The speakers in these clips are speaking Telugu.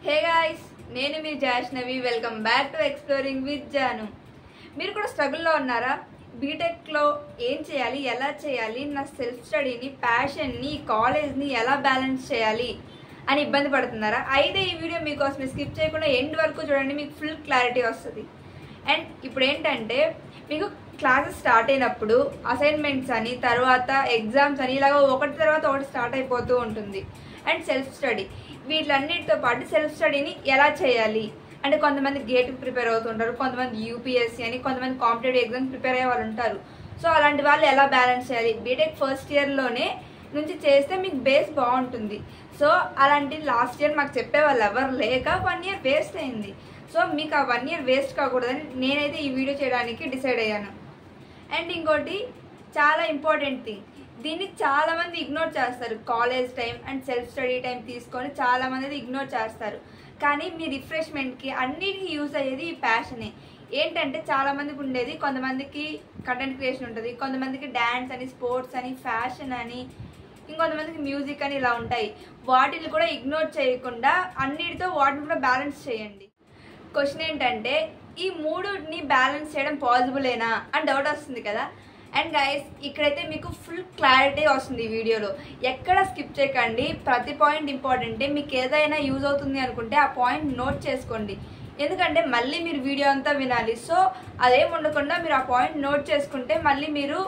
హే గాయ్స్, నేను మీ Jashnavi. Welcome back to exploring with Janu. మీరు కూడా స్ట్రగుల్లో ఉన్నారా? బీటెక్లో ఏం చేయాలి, ఎలా చేయాలి, నా సెల్ఫ్ స్టడీని, ప్యాషన్ని, కాలేజ్ని ఎలా బ్యాలెన్స్ చేయాలి అని ఇబ్బంది పడుతున్నారా? అయితే ఈ వీడియో మీకోసం స్కిప్ చేయకుండా ఎండ్ వరకు చూడండి, మీకు ఫుల్ క్లారిటీ వస్తుంది. అండ్ ఇప్పుడు ఏంటంటే, మీకు క్లాసెస్ స్టార్ట్ అయినప్పుడు అసైన్మెంట్స్ అని, తర్వాత ఎగ్జామ్స్ అని, ఇలాగ ఒకటి తర్వాత ఒకటి స్టార్ట్ అయిపోతూ ఉంటుంది. అండ్ సెల్ఫ్ స్టడీ, వీటిలన్నిటితో పాటు సెల్ఫ్ స్టడీని ఎలా చేయాలి అంటే, కొంతమంది గేట్కి ప్రిపేర్ అవుతుంటారు, కొంతమంది యూపీఎస్సీ అని, కొంతమంది కాంపిటేటివ్ ఎగ్జామ్స్ ప్రిపేర్ అయ్యే వాళ్ళు ఉంటారు. సో అలాంటి వాళ్ళు ఎలా బ్యాలెన్స్ చేయాలి? బీటెక్ ఫస్ట్ ఇయర్లోనే నుంచి చేస్తే మీకు బేస్ బాగుంటుంది. సో అలాంటి లాస్ట్ ఇయర్ మాకు చెప్పే వాళ్ళు ఎవరు లేక 1 ఇయర్ వేస్ట్ అయింది. సో మీకు ఆ 1 ఇయర్ వేస్ట్ కాకూడదని నేనైతే ఈ వీడియో చేయడానికి డిసైడ్ అయ్యాను. అండ్ ఇంకోటి చాలా ఇంపార్టెంట్ థింగ్, దీన్ని చాలామంది ఇగ్నోర్ చేస్తారు. College time and self study time తీసుకొని చాలామంది ఇగ్నోర్ చేస్తారు. కానీ మీ రిఫ్రెష్మెంట్కి అన్నిటికీ యూజ్ అయ్యేది ఈ ప్యాషనే. ఏంటంటే చాలామందికి ఉండేది, కొంతమందికి కంటెంట్ క్రియేషన్ ఉంటుంది, కొంతమందికి డ్యాన్స్ అని, స్పోర్ట్స్ అని, ఫ్యాషన్ అని, ఇంకొంతమందికి మ్యూజిక్ అని, ఇలా ఉంటాయి. వాటిని కూడా ఇగ్నోర్ చేయకుండా అన్నిటితో వాటిని కూడా బ్యాలెన్స్ చేయండి. క్వశ్చన్ ఏంటంటే, ఈ మూడుని బ్యాలెన్స్ చేయడం పాసిబులేనా అని డౌట్ వస్తుంది కదా. అండ్ గైస్, ఇక్కడైతే మీకు ఫుల్ క్లారిటీ వస్తుంది ఈ వీడియోలో. ఎక్కడ స్కిప్ చేయకండి, ప్రతి పాయింట్ ఇంపార్టెంటే. మీకు ఏదైనా యూజ్ అవుతుంది అనుకుంటే ఆ పాయింట్ నోట్ చేసుకోండి, ఎందుకంటే మళ్ళీ మీరు వీడియో అంతా వినాలి. సో అదేం ఉండకుండా మీరు ఆ పాయింట్ నోట్ చేసుకుంటే మళ్ళీ మీరు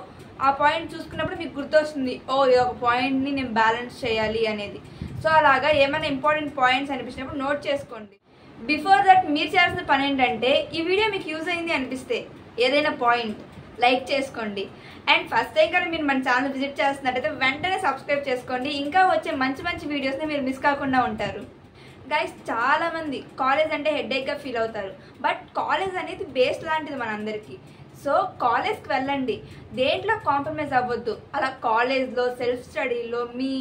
ఆ పాయింట్ చూసుకున్నప్పుడు మీకు గుర్తొస్తుంది, ఓ ఇది ఒక పాయింట్ని నేను బ్యాలెన్స్ చేయాలి అనేది. సో అలాగా ఏమైనా ఇంపార్టెంట్ పాయింట్స్ అనిపించినప్పుడు నోట్ చేసుకోండి. బిఫోర్ దట్ మీరు చేయాల్సిన పని ఏంటంటే, ఈ వీడియో మీకు యూజ్ అయింది అనిపిస్తే ఏదైనా పాయింట్ లైక్ చేసుకోండి. అండ్ ఫస్ట్ టైం కానీ మీరు మన ఛానల్ విజిట్ చేస్తున్నట్టయితే వెంటనే సబ్స్క్రైబ్ చేసుకోండి. ఇంకా వచ్చే మంచి మంచి వీడియోస్ని మీరు మిస్ కాకుండా ఉంటారు. గైస్, చాలామంది కాలేజ్ అంటే హెడేక్గా ఫీల్ అవుతారు. బట్ కాలేజ్ అనేది బేస్ లాంటిది మనందరికీ. సో కాలేజ్కి వెళ్ళండి, దేంట్లో కాంప్రమైజ్ అవ్వద్దు. అలా కాలేజ్లో, సెల్ఫ్ స్టడీలో, మీ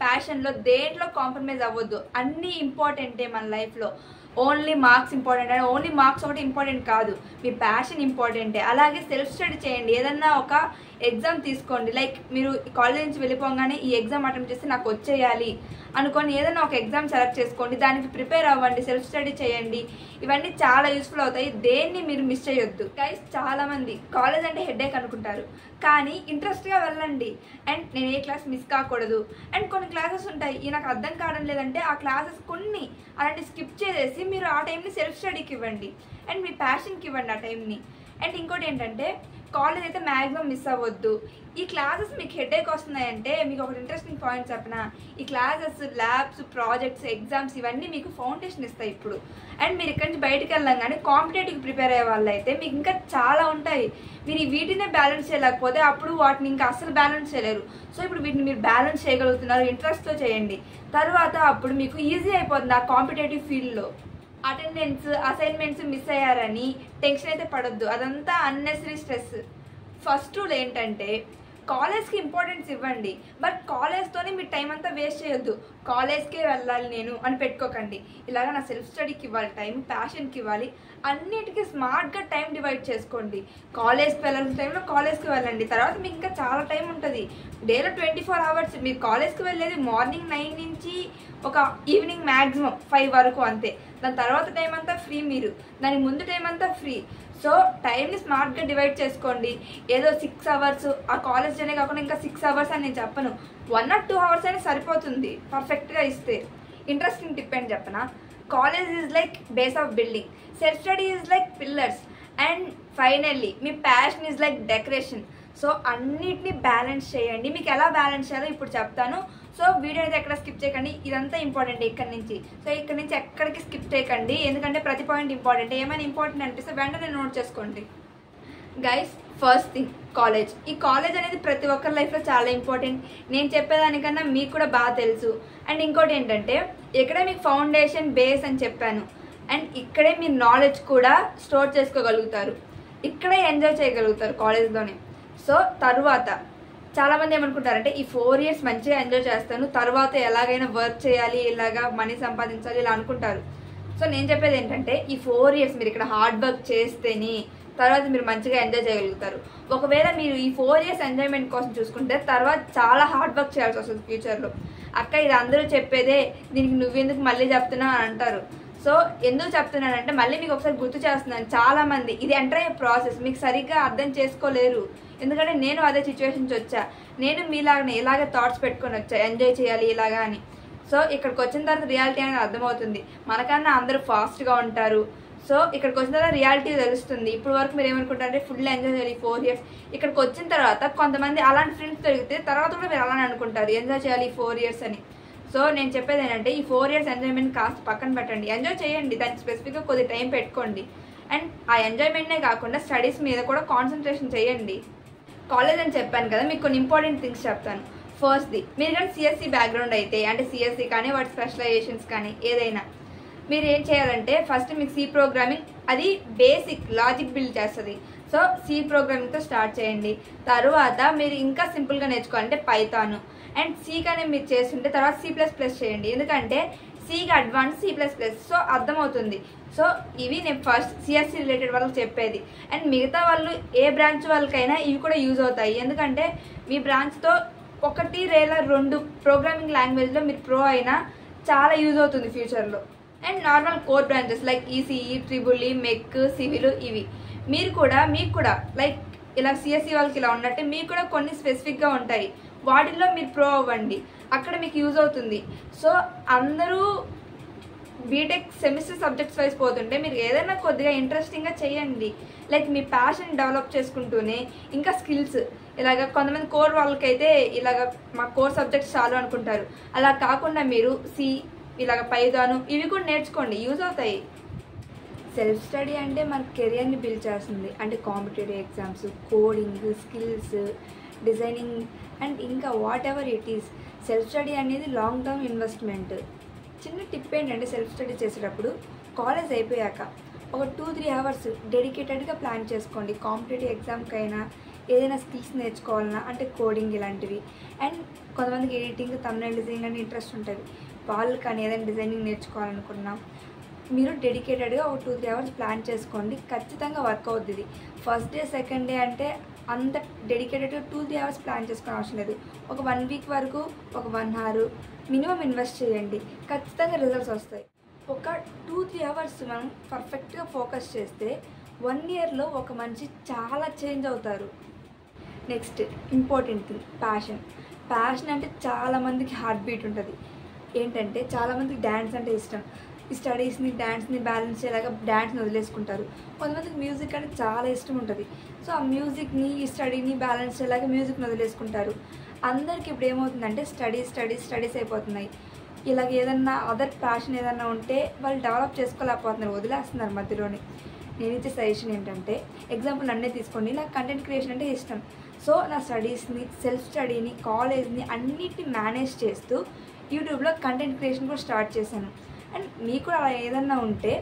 ప్యాషన్లో దేంట్లో కాంప్రమైజ్ అవ్వద్దు. అన్నీ ఇంపార్టెంటే మన లైఫ్లో. ఓన్లీ మార్క్స్ ఇంపార్టెంట్ అంటే ఓన్లీ మార్క్స్ ఒకటి ఇంపార్టెంట్ కాదు, మీ ప్యాషన్ ఇంపార్టెంటే. అలాగే సెల్ఫ్ స్టడీ చేయండి. ఏదన్నా ఒక ఎగ్జామ్ తీసుకోండి, లైక్ మీరు కాలేజ్ నుంచి వెళ్ళిపోగానే ఈ ఎగ్జామ్ అటెంప్ట్ చేస్తే నాకు వచ్చేయాలి అనుకోని ఏదైనా ఒక ఎగ్జామ్ సెలెక్ట్ చేసుకోండి, దానికి ప్రిపేర్ అవ్వండి, సెల్ఫ్ స్టడీ చేయండి. ఇవన్నీ చాలా యూస్ఫుల్ అవుతాయి, దేన్ని మీరు మిస్ చేయొద్దు. గైస్, చాలామంది కాలేజ్ అంటే హెడేక్ అనుకుంటారు, కానీ ఇంట్రెస్ట్గా వెళ్ళండి. అండ్ నేను ఏ క్లాస్ మిస్ కాకూడదు. అండ్ కొన్ని క్లాసెస్ ఉంటాయి, ఈ నాకు అర్థం కావడం లేదంటే ఆ క్లాసెస్ కొన్ని అలాంటి స్కిప్ చేసేసి మీరు ఆ టైంని సెల్ఫ్ స్టడీకి ఇవ్వండి అండ్ మీ ప్యాషన్కి ఇవ్వండి ఆ టైంని. అండ్ ఇంకోటి ఏంటంటే, కాలేజ్ అయితే మ్యాక్సిమం మిస్ అవ్వద్దు. ఈ క్లాసెస్ మీకు హెడేక్ వస్తున్నాయంటే మీకు ఒక ఇంట్రెస్టింగ్ పాయింట్ చెప్పిన, ఈ క్లాసెస్, ల్యాబ్స్, ప్రాజెక్ట్స్, ఎగ్జామ్స్ ఇవన్నీ మీకు ఫౌండేషన్ ఇస్తాయి ఇప్పుడు. అండ్ మీరు ఇక్కడి నుంచి బయటకు వెళ్ళాం కానీ కాంపిటేటివ్కి ప్రిపేర్ అయ్యే వాళ్ళు అయితే మీకు ఇంకా చాలా ఉంటాయి. మీరు వీటినే బ్యాలెన్స్ చేయలేకపోతే అప్పుడు వాటిని ఇంకా అస్సలు బ్యాలెన్స్ చేయలేరు. సో ఇప్పుడు వీటిని మీరు బ్యాలెన్స్ చేయగలుగుతున్నారు, ఇంట్రెస్ట్తో చేయండి. తర్వాత అప్పుడు మీకు ఈజీ అయిపోతుంది ఆ కాంపిటేటివ్ ఫీల్డ్లో. అటెండెన్స్, అసైన్మెంట్స్ మిస్ అయ్యారని టెన్షన్ అయితే పడొద్దు, అదంతా అన్నెసరీ స్ట్రెస్. ఫస్ట్ రూల్ ఏంటంటే, కాలేజ్కి ఇంపార్టెన్స్ ఇవ్వండి, బట్ కాలేజ్తోనే మీ టైం అంతా వేస్ట్ చేయొద్దు. కాలేజ్కే వెళ్ళాలి నేను అని పెట్టుకోకండి. ఇలాగ నా సెల్ఫ్ స్టడీకి ఇవ్వాలి టైం, ప్యాషన్కి ఇవ్వాలి, అన్నిటికీ స్మార్ట్గా టైం డివైడ్ చేసుకోండి. కాలేజ్కి వెళ్ళాల్సిన టైంలో కాలేజ్కి వెళ్ళండి. తర్వాత మీకు ఇంకా చాలా టైం ఉంటుంది, డేలో 24 అవర్స్. మీరు కాలేజ్కి వెళ్ళేది మార్నింగ్ 9 నుంచి ఒక ఈవినింగ్ మ్యాక్సిమం 5 వరకు అంతే. దాని తర్వాత టైం అంతా ఫ్రీ, మీరు దాని ముందు టైం అంతా ఫ్రీ. సో టైంని స్మార్ట్గా డివైడ్ చేసుకోండి. ఏదో 6 అవర్స్ ఆ కాలేజ్ అనే కాకుండా ఇంకా 6 అవర్స్ అని నేను చెప్పను, 1 or 2 అవర్స్ అయినా సరిపోతుంది పర్ఫెక్ట్గా ఇస్తే. ఇంట్రెస్టింగ్ టిప్ అని చెప్పనా, college is like base of building, self study is like pillars, and finally me passion is like decoration. So అన్నిటినీ బ్యాలెన్స్ చేయండి. మీకు ఎలా బ్యాలెన్స్ చేయాలో ఇప్పుడు చెప్తాను. సో వీడియో అయితే ఎక్కడ స్కిప్ చేయకండి, ఇదంతా ఇంపార్టెంట్ ఇక్కడ నుంచి. సో ఇక్కడ నుంచి ఎక్కడికి స్కిప్ చేయకండి, ఎందుకంటే ప్రతి పాయింట్ ఇంపార్టెంట్. ఏమైనా ఇంపార్టెంట్ అనిపిస్తే వెంటనే నోట్ చేసుకోండి. Guys, first thing college. ఈ కాలేజ్ అనేది ప్రతి ఒక్కరి లైఫ్లో చాలా ఇంపార్టెంట్. నేను చెప్పేదానికన్నా మీకు కూడా బాగా తెలుసు. అండ్ ఇంకోటి ఏంటంటే, ఇక్కడే మీకు ఫౌండేషన్, బేస్ అని చెప్పాను. అండ్ ఇక్కడే మీ నాలెడ్జ్ కూడా స్టోర్ చేసుకోగలుగుతారు, ఇక్కడే ఎంజాయ్ చేయగలుగుతారు కాలేజ్లోనే. సో తర్వాత చాలామంది ఏమనుకుంటారంటే, ఈ 4 ఇయర్స్ మంచిగా ఎంజాయ్ చేస్తాను, తర్వాత ఎలాగైనా వర్క్ చేయాలి, ఇలాగా మనీ సంపాదించాలి ఇలా అనుకుంటారు. సో నేను చెప్పేది ఏంటంటే, ఈ 4 ఇయర్స్ మీరు ఇక్కడ హార్డ్ వర్క్ చేస్తేనే తర్వాత మీరు మంచిగా ఎంజాయ్ చేయగలుగుతారు. ఒకవేళ మీరు ఈ 4 ఇయర్స్ ఎంజాయ్మెంట్ కోసం చూసుకుంటే తర్వాత చాలా హార్డ్ వర్క్ చేయాల్సి వస్తుంది ఫ్యూచర్లో. అక్క ఇది అందరూ చెప్పేదే, దీనికి నువ్వెందుకు మళ్ళీ చెప్తున్నావు అని అంటారు. సో ఎందుకు చెప్తున్నానంటే మళ్ళీ మీకు ఒకసారి గుర్తు చేస్తున్నాను. చాలామంది ఇది ఎంటర్ అయ్యే ప్రాసెస్ మీకు సరిగ్గా అర్థం చేసుకోలేరు. ఎందుకంటే నేను అదే సిచ్యువేషన్స్ వచ్చా. నేను మీలాగనే ఇలాగే థాట్స్ పెట్టుకొని వచ్చా, ఎంజాయ్ చేయాలి ఇలాగా అని. సో ఇక్కడికి వచ్చిన తర్వాత రియాలిటీ అనేది అర్థమవుతుంది. మనకన్నా అందరూ ఫాస్ట్గా ఉంటారు. సో ఇక్కడికి వచ్చిన తర్వాత రియాలిటీ తెలుస్తుంది. ఇప్పుడు వరకు మీరు ఏమనుకుంటారంటే ఫుల్ ఎంజాయ్ చేయాలి 4 years. ఇక్కడికి వచ్చిన తర్వాత కొంతమంది అలాంటి ఫ్రెండ్స్ దొరికితే తర్వాత కూడా మీరు అలానే అనుకుంటారు ఎంజాయ్ చేయాలి 4 years అని. సో నేను చెప్పేది ఏంటంటే ఈ 4 years ఎంజాయ్మెంట్ కాస్త పక్కన పెట్టండి. ఎంజాయ్ చేయండి, దానికి స్పెసిఫిక్గా కొద్ది టైం పెట్టుకోండి. అండ్ ఆ ఎంజాయ్మెంట్నే కాకుండా స్టడీస్ మీద కూడా కాన్సన్ట్రేషన్ చేయండి. కాలేజ్ అని చెప్పాను కదా, మీకు కొన్ని ఇంపార్టెంట్ థింగ్స్ చెప్తాను. ఫస్ట్ది, మీరు కానీ సిఎస్సి బ్యాక్గ్రౌండ్ అయితే, అంటే సిఎస్సి కానీ వాటి స్పెషలైజేషన్స్ కానీ ఏదైనా, మీరు ఏం చేయాలంటే ఫస్ట్ మీకు సి ప్రోగ్రామింగ్ అది బేసిక్ లాజిక్ బిల్డ్ చేస్తుంది. సో సి ప్రోగ్రామింగ్తో స్టార్ట్ చేయండి. తర్వాత మీరు ఇంకా సింపుల్గా నేర్చుకోవాలంటే పైథాన్ అండ్ సి కానీ మీరు చేస్తుంటే తర్వాత C++ చేయండి. ఎందుకంటే సికి అడ్వాన్స్ C++, సో అర్థమవుతుంది. సో ఇవి నేను ఫస్ట్ సిఎస్సి రిలేటెడ్ వాళ్ళకి చెప్పేది. అండ్ మిగతా వాళ్ళు ఏ బ్రాంచ్ వాళ్ళకైనా ఇవి కూడా యూజ్ అవుతాయి. ఎందుకంటే మీ బ్రాంచ్తో 1 లేదా 2 ప్రోగ్రామింగ్ లాంగ్వేజ్లో మీరు ప్రో అయినా చాలా యూజ్ అవుతుంది ఫ్యూచర్లో. And normal core branches like ECE, triple, mech, civil ఇవి మీకు కూడా లైక్ ఇలా సిఎస్సి వాళ్ళకి ఇలా ఉన్నట్టే మీకు కూడా కొన్ని స్పెసిఫిక్గా ఉంటాయి. వాటిల్లో మీరు ప్రో అవ్వండి, అక్కడ మీకు యూజ్ అవుతుంది. సో అందరూ బీటెక్ సెమిస్టర్ సబ్జెక్ట్స్ వైజ్ పోతుంటే మీరు ఏదైనా కొద్దిగా ఇంట్రెస్టింగ్గా చేయండి. లైక్ మీ ప్యాషన్ డెవలప్ చేసుకుంటూనే ఇంకా స్కిల్స్ ఇలాగ కొంతమంది కోర్ వాళ్ళకైతే ఇలాగ మా కోర్ సబ్జెక్ట్స్ చాలు అనుకుంటారు. అలా కాకుండా మీరు ఇలాగ పైథాన్ ఇవి కూడా నేర్చుకోండి, యూజ్ అవుతాయి. సెల్ఫ్ స్టడీ అంటే మన కెరియర్ని బిల్డ్ చేస్తుంది. అంటే competitive exams, coding, skills, designing and ఇంకా whatever it is. Self study అనేది లాంగ్ టర్మ్ ఇన్వెస్ట్మెంట్. చిన్న టిప్ ఏంటంటే సెల్ఫ్ స్టడీ చేసేటప్పుడు కాలేజ్ అయిపోయాక ఒక 2-3 hours డెడికేటెడ్గా ప్లాన్ చేసుకోండి. కాంపిటేటివ్ ఎగ్జామ్కైనా ఏదైనా స్కిల్స్ నేర్చుకోవాలన్నా, అంటే కోడింగ్ ఇలాంటివి. అండ్ కొంతమందికి ఎడిటింగ్, థంబ్నెయిల్ డిజైనింగ్ అని ఇంట్రెస్ట్ ఉంటుంది. వాళ్ళు కానీ ఏదైనా డిజైనింగ్ నేర్చుకోవాలనుకున్నాం, మీరు డెడికేటెడ్గా ఒక 2-3 hours ప్లాన్ చేసుకోండి. ఖచ్చితంగా వర్క్ అవుతుంది. ఫస్ట్ డే, సెకండ్ డే అంటే అంత డెడికేటెడ్గా 2-3 hours ప్లాన్ చేసుకునే అవసరం లేదు. ఒక 1 week వరకు ఒక 1 hour మినిమం ఇన్వెస్ట్ చేయండి, ఖచ్చితంగా రిజల్ట్స్ వస్తాయి. ఒక 2-3 hours మనం పర్ఫెక్ట్గా ఫోకస్ చేస్తే 1 yearలో ఒక మనిషి చాలా చేంజ్ అవుతారు. నెక్స్ట్ ఇంపార్టెంట్ థింగ్ ప్యాషన్ అంటే చాలామందికి హార్ట్ బీట్ ఉంటుంది. ఏంటంటే చాలామందికి డ్యాన్స్ అంటే ఇష్టం. ఈ స్టడీస్ని డ్యాన్స్ని బ్యాలెన్స్ చేయాక డ్యాన్స్ని వదిలేసుకుంటారు. కొంతమందికి మ్యూజిక్ అంటే చాలా ఇష్టం ఉంటుంది. సో ఆ మ్యూజిక్ని ఈ స్టడీని బ్యాలెన్స్ చేయాక మ్యూజిక్ని వదిలేసుకుంటారు. అందరికి ఇప్పుడు ఏమవుతుందంటే స్టడీస్ అయిపోతున్నాయి. ఇలాగ ఏదన్నా అదర్ ప్యాషన్ ఏదన్నా ఉంటే వాళ్ళు డెవలప్ చేసుకోలేకపోతున్నారు, వదిలేస్తున్నారు మధ్యలోనే. నేను ఇచ్చే సజెషన్ ఏంటంటే, ఎగ్జాంపుల్ నన్నే తీసుకోండి. నాకు కంటెంట్ క్రియేషన్ అంటే ఇష్టం. సో నా స్టడీస్ని, సెల్ఫ్ స్టడీని, కాలేజ్ని అన్నిటిని మేనేజ్ చేస్తూ యూట్యూబ్లో కంటెంట్ క్రియేషన్ కూడా స్టార్ట్ చేశాను. అండ్ మీకు కూడా అలా ఏదన్నా ఉంటే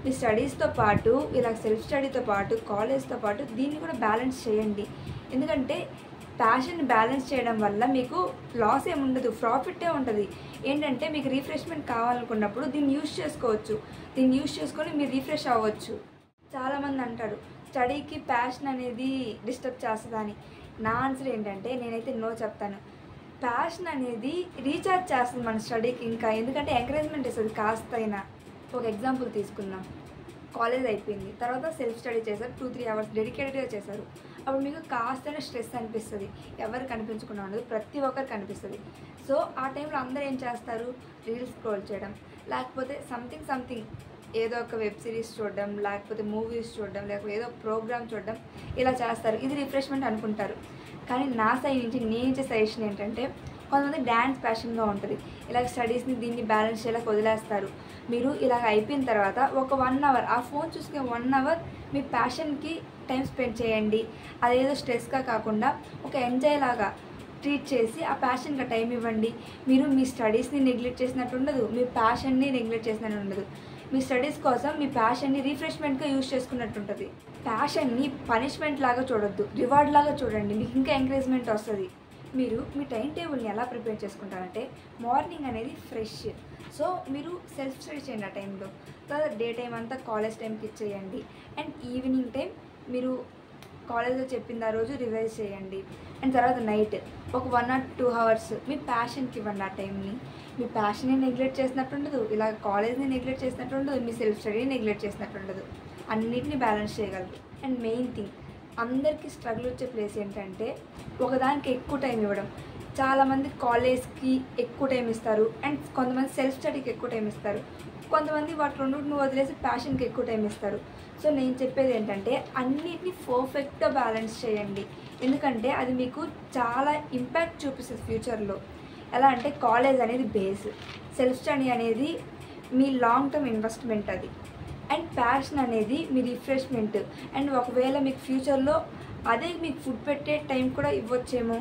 మీ స్టడీస్తో పాటు ఇలా సెల్ఫ్ స్టడీతో పాటు కాలేజ్తో పాటు దీన్ని కూడా బ్యాలెన్స్ చేయండి. ఎందుకంటే ప్యాషన్ బ్యాలెన్స్ చేయడం వల్ల మీకు లాస్ ఏమి ఉండదు, ప్రాఫిటే ఉంటుంది. ఏంటంటే మీకు రీఫ్రెష్మెంట్ కావాలనుకున్నప్పుడు దీన్ని యూజ్ చేసుకోవచ్చు. దీన్ని యూజ్ చేసుకొని మీరు రీఫ్రెష్ అవ్వచ్చు. చాలామంది అంటారు స్టడీకి ప్యాషన్ అనేది డిస్టర్బ్ చేస్తుందని. నా ఆన్సర్ ఏంటంటే నేనైతే నో చెప్తాను. ప్యాషన్ అనేది రీఛార్జ్ చేస్తుంది మన స్టడీకి ఇంకా. ఎందుకంటే ఎంకరేజ్మెంట్ ఇస్తుంది కాస్త అయినా. ఒక ఎగ్జాంపుల్ తీసుకుందాం. కాలేజ్ అయిపోయింది, తర్వాత సెల్ఫ్ స్టడీ చేశారు, 2-3 hours డెడికేటెడ్గా చేశారు. అప్పుడు మీకు కాస్తైనా స్ట్రెస్ అనిపిస్తుంది. ఎవరు కనిపించకుండా ఉండదు, ప్రతి ఒక్కరు కనిపిస్తుంది. సో ఆ టైంలో అందరూ ఏం చేస్తారు, రీల్స్ స్క్రోల్ చేయడం, లేకపోతే సంథింగ్ ఏదో ఒక వెబ్ సిరీస్ చూడడం, లేకపోతే మూవీస్ చూడడం, లేకపోతే ఏదో ప్రోగ్రామ్ చూడడం, ఇలా చేస్తారు. ఇది రిఫ్రెష్మెంట్ అనుకుంటారు. కానీ నా సైడ్ నుంచి నేను ఇచ్చే సజెషన్ ఏంటంటే, కొంతమంది డ్యాన్స్ ప్యాషన్గా ఉంటుంది, ఇలాగ స్టడీస్ని దీన్ని బ్యాలెన్స్ చేయలేక వదిలేస్తారు. మీరు ఇలాగ అయిపోయిన తర్వాత ఒక 1 hour ఆ ఫోన్ చూసుకునే 1 hour మీ ప్యాషన్కి టైం స్పెండ్ చేయండి. అదేదో స్ట్రెస్గా కాకుండా ఒక ఎంజాయ్ లాగా ట్రీట్ చేసి ఆ ప్యాషన్గా టైం ఇవ్వండి. మీరు మీ స్టడీస్ని నెగ్లెక్ట్ చేసినట్టు ఉండదు, మీ ప్యాషన్ని నెగ్లెక్ట్ చేసినట్టు ఉండదు. మీ స్టడీస్ కోసం మీ ప్యాషన్ని రిఫ్రెష్మెంట్గా యూజ్ చేసుకున్నట్టు ఉంటుంది. ప్యాషన్ని పనిష్మెంట్ లాగా చూడొద్దు, రివార్డ్ లాగా చూడండి. మీకు ఇంకా ఎంకరేజ్మెంట్ వస్తుంది. మీరు మీ టైం టేబుల్ని ఎలా ప్రిపేర్ చేసుకుంటారంటే, మార్నింగ్ అనేది ఫ్రెష్. సో మీరు సెల్ఫ్ స్టడీ చేయండి ఆ టైంలో. తర్వాత డే టైం అంతా కాలేజ్ టైంకి ఇచ్చేయండి. అండ్ ఈవినింగ్ టైం మీరు కాలేజ్లో చెప్పింది ఆ రోజు రివైజ్ చేయండి. అండ్ తర్వాత నైట్ ఒక 1 or 2 hours మీ ప్యాషన్కి ఇవ్వండి. ఆ టైంని మీ ప్యాషన్ని నెగ్లెక్ట్ చేసినట్టు ఉండదు, ఇలా కాలేజ్ని నెగ్లెక్ట్ చేసినట్టు ఉండదు, మీ సెల్ఫ్ స్టడీని నెగ్లెక్ట్ చేసినట్టు ఉండదు. అన్నిటిని బ్యాలెన్స్ చేయగలరు. అండ్ మెయిన్ థింగ్, అందరికీ స్ట్రగుల్ వచ్చే ప్లేస్ ఏంటంటే ఒకదానికి ఎక్కువ టైం ఇవ్వడం. చాలామంది కాలేజ్కి ఎక్కువ టైం ఇస్తారు అండ్ కొంతమంది సెల్ఫ్ స్టడీకి ఎక్కువ టైం ఇస్తారు. కొంతమంది వాటి రెండింటిని వదిలేసి ప్యాషన్కి ఎక్కువ టైం ఇస్తారు. సో నేను చెప్పేది ఏంటంటే అన్నిటిని పర్ఫెక్ట్గా బ్యాలెన్స్ చేయండి. ఎందుకంటే అది మీకు చాలా ఇంపాక్ట్ చూపిస్తుంది ఫ్యూచర్లో. ఎలా అంటే కాలేజ్ అనేది బేస్, సెల్ఫ్ స్టడీ అనేది మీ లాంగ్ టర్మ్ ఇన్వెస్ట్మెంట్ అది, అండ్ ప్యాషన్ అనేది మీ రిఫ్రెష్మెంట్. అండ్ ఒకవేళ మీకు ఫ్యూచర్లో అదే మీకు ఫుడ్ పెట్టే టైం కూడా ఇవ్వచ్చేమో.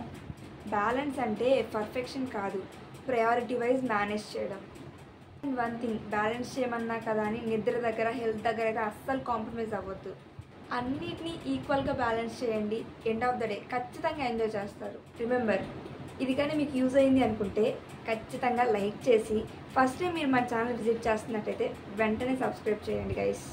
బ్యాలెన్స్ అంటే పర్ఫెక్షన్ కాదు, ప్రయారిటీ వైజ్ మేనేజ్ చేయడం. అండ్ వన్ థింగ్, బ్యాలెన్స్ చేయమన్నా కదా అని నిద్ర దగ్గర హెల్త్ దగ్గర అయితే అస్సలు కాంప్రమైజ్ అవ్వద్దు. అన్నిటినీ ఈక్వల్గా బ్యాలెన్స్ చేయండి. ఎండ్ ఆఫ్ ద డే ఖచ్చితంగా ఎంజాయ్ చేస్తారు. రిమెంబర్, ఇది కానీ మీకు యూజ్ అయింది అనుకుంటే ఖచ్చితంగా లైక్ చేసి, ఫస్ట్ టైం మీరు మా ఛానల్ విజిట్ చేస్తున్నట్టయితే వెంటనే సబ్స్క్రైబ్ చేయండి గైస్.